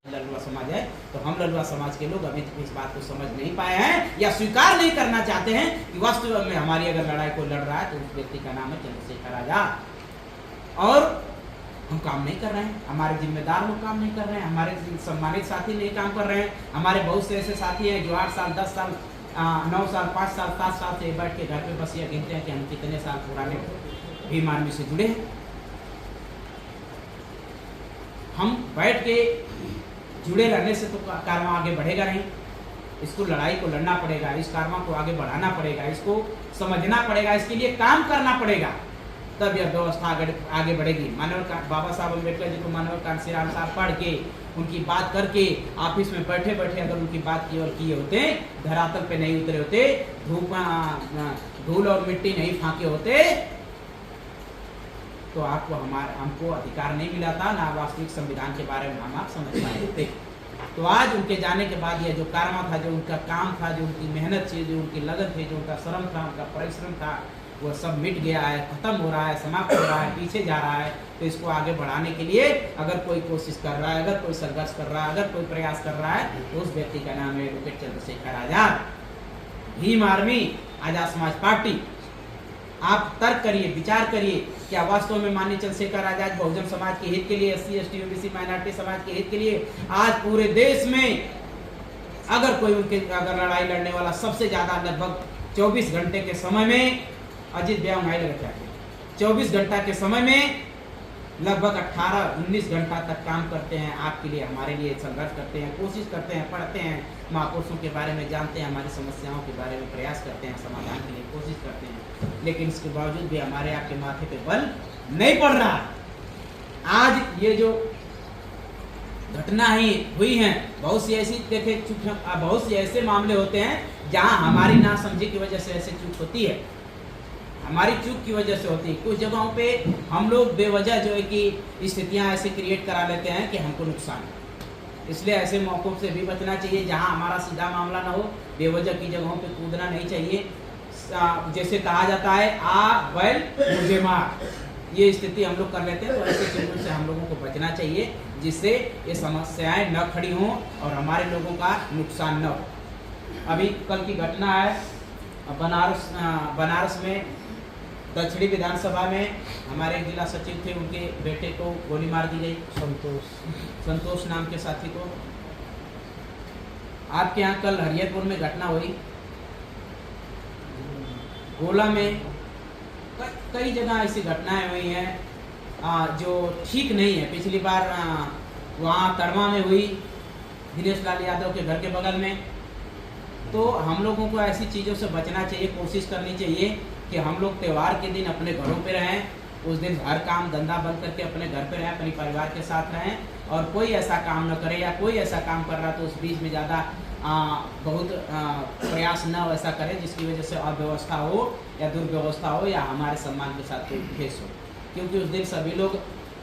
ललुआ समाज है, तो हम ललुआ समाज के लोग अभी तक इस बात को समझ नहीं पाए हैं या स्वीकार नहीं करना चाहते हैं कि वास्तव में हमारी अगर लड़ाई को लड़ रहा है तो उस व्यक्ति का नाम है चंद्रशेखर आजाद। और हम काम नहीं कर रहे हैं, हमारे जिम्मेदार लोग काम नहीं कर रहे हैं, हमारे सम्मानित साथी नहीं काम कर रहे हैं। हमारे बहुत से ऐसे साथी हैं जो 8 साल 10 साल 9 साल 5 साल 7 साल से बैठ के घर पे बस ये गिनते हैं कि हम कितने साल पुराने भीम आर्मी से जुड़े हैं। हम बैठ के जुड़े रहने से तो कारवां आगे बढ़ेगा नहीं। इसको लड़ाई को लड़ना पड़ेगा, इस कारवां को आगे बढ़ाना पड़ेगा, इसको समझना पड़ेगा, इसके लिए काम करना पड़ेगा, तब यह व्यवस्था आगे बढ़ेगी। बाबा साहब अम्बेडकर जी को मानव कांशीराम साहब पढ़ के उनकी बात करके ऑफिस में बैठे बैठे अगर उनकी बात केवल किए होते, धरातल पे नहीं उतरे होते, धूल और मिट्टी नहीं फांके होते, तो आपको हमको अधिकार नहीं मिला था, ना वास्तविक संविधान के बारे में हम आप समझ पाए होते। तो आज उनके जाने के बाद यह जो कारवां था, जो उनका काम था, जो उनकी मेहनत थी, जो उनकी लगन थी, जो उनका श्रम था, उनका परिश्रम था, वो सब मिट गया है, खत्म हो रहा है, समाप्त हो रहा है, पीछे जा रहा है। तो इसको आगे बढ़ाने के लिए अगर कोई कोशिश कर रहा है, अगर कोई संघर्ष कर रहा है, अगर कोई प्रयास कर रहा है, तो उस व्यक्ति का नाम है advocate Chandrashekhar Azad, Bhim army, Azad Samaj party. आप तर्क करिए, विचार करिए, क्या वास्तव में माननीय चंद्रशेखर आजाद बहुजन समाज के हित के लिए, SC ST OBC माइनॉरिटी समाज के हित के लिए आज पूरे देश में अगर कोई उनके अगर लड़ाई लड़ने वाला सबसे ज्यादा लगभग 24 घंटे के समय में अजीत ब्याह 24 घंटा के समय में लगभग 18-19 घंटा तक काम करते हैं, आपके लिए, हमारे लिए संघर्ष करते हैं, कोशिश करते हैं, पढ़ते हैं, महापुरुषों के बारे में जानते हैं, हमारी समस्याओं के बारे में प्रयास करते हैं, समाधान के लिए कोशिश करते हैं, लेकिन इसके बावजूद भी हमारे आपके माथे पे बल नहीं पड़ रहा। आज ये जो घटना ही हुई है, बहुत सी ऐसी देखे बहुत से ऐसे मामले होते हैं जहां हमारी नासमझी की वजह से ऐसे चूक होती है, हमारी चूक की वजह से होती है। कुछ जगहों पे हम लोग बेवजह जो है कि स्थितियां ऐसे क्रिएट करा लेते हैं कि हमको नुकसान है। इसलिए ऐसे मौकों से भी बचना चाहिए जहां हमारा सीधा मामला ना हो, बेवजह की जगहों पे कूदना नहीं चाहिए। जैसे कहा जाता है आ बैल मुझे मार, ये स्थिति हम लोग कर लेते हैं। तो ऐसे चीजों से हम लोगों को बचना चाहिए जिससे ये समस्याएं न खड़ी हों और हमारे लोगों का नुकसान न हो। अभी कल की घटना है, बनारस में दक्षिणी विधानसभा में हमारे जिला सचिव थे, उनके बेटे को गोली मार दी गई, संतोष नाम के साथी को। आपके यहाँ कल हरियरपुर में घटना हुई, गोला में कई जगह ऐसी घटनाएं हुई हैं जो ठीक नहीं है। पिछली बार वहाँ तड़वा में हुई, दिनेश लाल यादव के घर के बगल में। तो हम लोगों को ऐसी चीज़ों से बचना चाहिए, कोशिश करनी चाहिए कि हम लोग त्यौहार के दिन अपने घरों पे रहें, उस दिन हर काम धंधा बंद करके अपने घर पे रहें, अपने परिवार के साथ रहें, और कोई ऐसा काम न करे, या कोई ऐसा काम कर रहा तो उस बीच में ज़्यादा बहुत प्रयास न वैसा करें जिसकी वजह से अव्यवस्था हो या दुर्व्यवस्था हो या हमारे सम्मान के साथ कोई ठेस हो। क्योंकि उस दिन सभी लोग,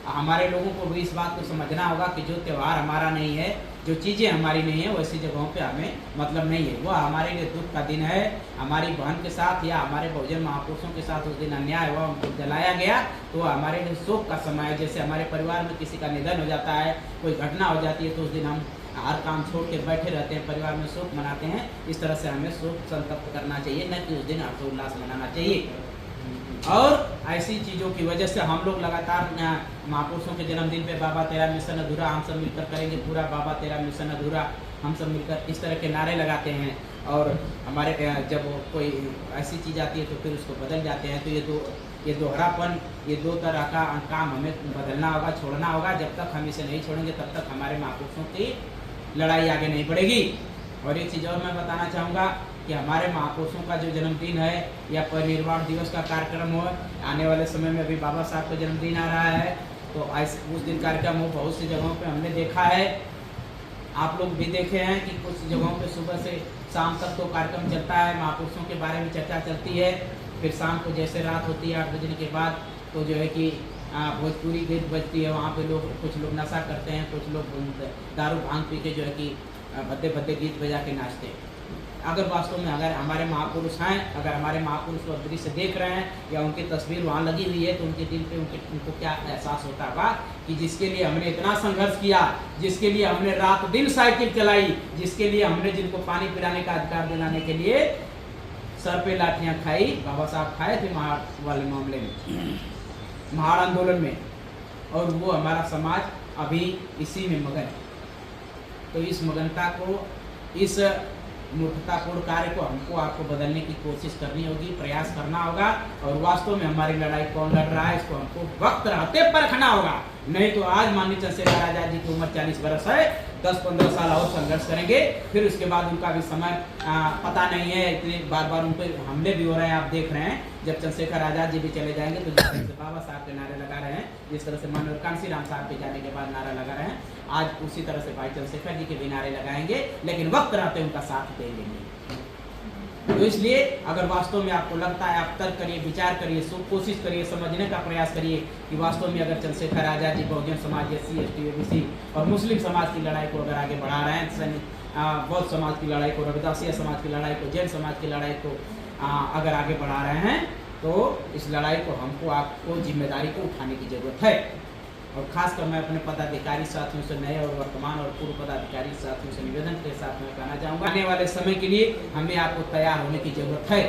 हमारे लोगों को भी इस बात को समझना होगा कि जो त्यौहार हमारा नहीं है, जो चीज़ें हमारी नहीं है, वैसी जगहों पे हमें मतलब नहीं है। वह हमारे लिए दुख का दिन है। हमारी बहन के साथ या हमारे बहुजन महापुरुषों के साथ उस दिन अन्याय हुआ, उनको जलाया गया, तो वह हमारे लिए शोक का समय है। जैसे हमारे परिवार में किसी का निधन हो जाता है, कोई घटना हो जाती है, तो उस दिन हम हर काम छोड़ के बैठे रहते हैं, परिवार में शोक मनाते हैं। इस तरह से हमें शोक संतप्त करना चाहिए, न कि उस दिन हर्षोल्लास मनाना चाहिए। और ऐसी चीज़ों की वजह से हम लोग लगातार महापुरुषों के जन्मदिन पे बाबा तेरा मिशन अधूरा हम सब मिलकर करेंगे, पूरा बाबा तेरा मिशन अधूरा हम सब मिलकर, इस तरह के नारे लगाते हैं। और हमारे जब कोई ऐसी चीज़ आती है तो फिर उसको बदल जाते हैं। तो ये दोहरापन, ये दो तरह का काम हमें बदलना होगा, छोड़ना होगा। जब तक हम इसे नहीं छोड़ेंगे तब तक हमारे महापुरुषों की लड़ाई आगे नहीं बढ़ेगी। और एक चीज़ और मैं बताना चाहूँगा कि हमारे महापुरुषों का जो जन्मदिन है या परिनिर्वाण दिवस का कार्यक्रम हो, आने वाले समय में अभी बाबा साहब का जन्मदिन आ रहा है, तो उस दिन कार्यक्रम हो, बहुत सी जगहों पे हमने देखा है, आप लोग भी देखे हैं कि कुछ जगहों पे सुबह से शाम तक तो कार्यक्रम चलता है, महापुरुषों के बारे में चर्चा चलती है। फिर शाम को जैसे रात होती है 8 बजने के बाद, तो जो है कि भोजपुरी गीत बजती है, वहाँ पे लोग, कुछ लोग नशा करते हैं, कुछ लोग दारू भांग पी के जो है कि भद्दे भद्दे गीत बजा के नाचते हैं। अगर वास्तव में अगर हमारे महापुरुष हैं, अगर हमारे महापुरुष को दृश्य देख रहे हैं या उनकी तस्वीर वहाँ लगी हुई है, तो उनके दिल पे उनको क्या एहसास होता होगा कि जिसके लिए हमने इतना संघर्ष किया, जिसके लिए हमने रात दिन साइकिल चलाई, जिसके लिए हमने जिनको पानी पिलाने का अधिकार दिलाने के लिए सर पे लाठियाँ खाई, बाबा साहब खाए थे महाड़ वाले मामले में, महाड़ आंदोलन में, और वो हमारा समाज अभी इसी में मगन है। तो इस मगनता को, इस मूर्खतापूर्ण कार्य को हमको आपको बदलने की कोशिश करनी होगी, प्रयास करना होगा, और वास्तव में हमारी लड़ाई कौन लड़ रहा है इसको हमको वक्त रहते परखना होगा। नहीं तो आज माननीय चंद्रशेखर आजाद जी की उम्र 40 वर्ष है, 10-15 साल और संघर्ष करेंगे, फिर उसके बाद उनका भी समय पता नहीं है, इतने बार बार उन पर हमले भी हो रहे हैं, आप देख रहे हैं। जब चंद्रशेखर आजाद जी भी चले जाएंगे तो जिस तरह से बाबा साहब के नारे लगा रहे हैं, जिस तरह से माननीय कांशीराम साहब के जाने के बाद नारा लगा रहे हैं, आज उसी तरह से भाई चंद्रशेखर जी के भी नारे लगाएंगे, लेकिन वक्त रहते उनका साथ देंगे नहीं। तो इसलिए अगर वास्तव में आपको लगता है, आप तर्क करिए, विचार करिए, कोशिश करिए, समझने का प्रयास करिए कि वास्तव में अगर Chandrashekhar Azad ji Bahujan Samaj, SC, ST, OBC और मुस्लिम समाज की लड़ाई को अगर आगे बढ़ा रहे हैं, बौद्ध समाज की लड़ाई को, रविदासिया समाज की लड़ाई को, जैन समाज की लड़ाई को अगर आगे बढ़ा रहे हैं, तो इस लड़ाई को हमको, आपको जिम्मेदारी को उठाने की जरूरत है। और खासकर मैं अपने पदाधिकारी साथियों से, नए और वर्तमान और पूर्व पदाधिकारी साथियों से निवेदन के साथ में कहना चाहूँगा, आने वाले समय के लिए हमें आपको तैयार होने की जरूरत है।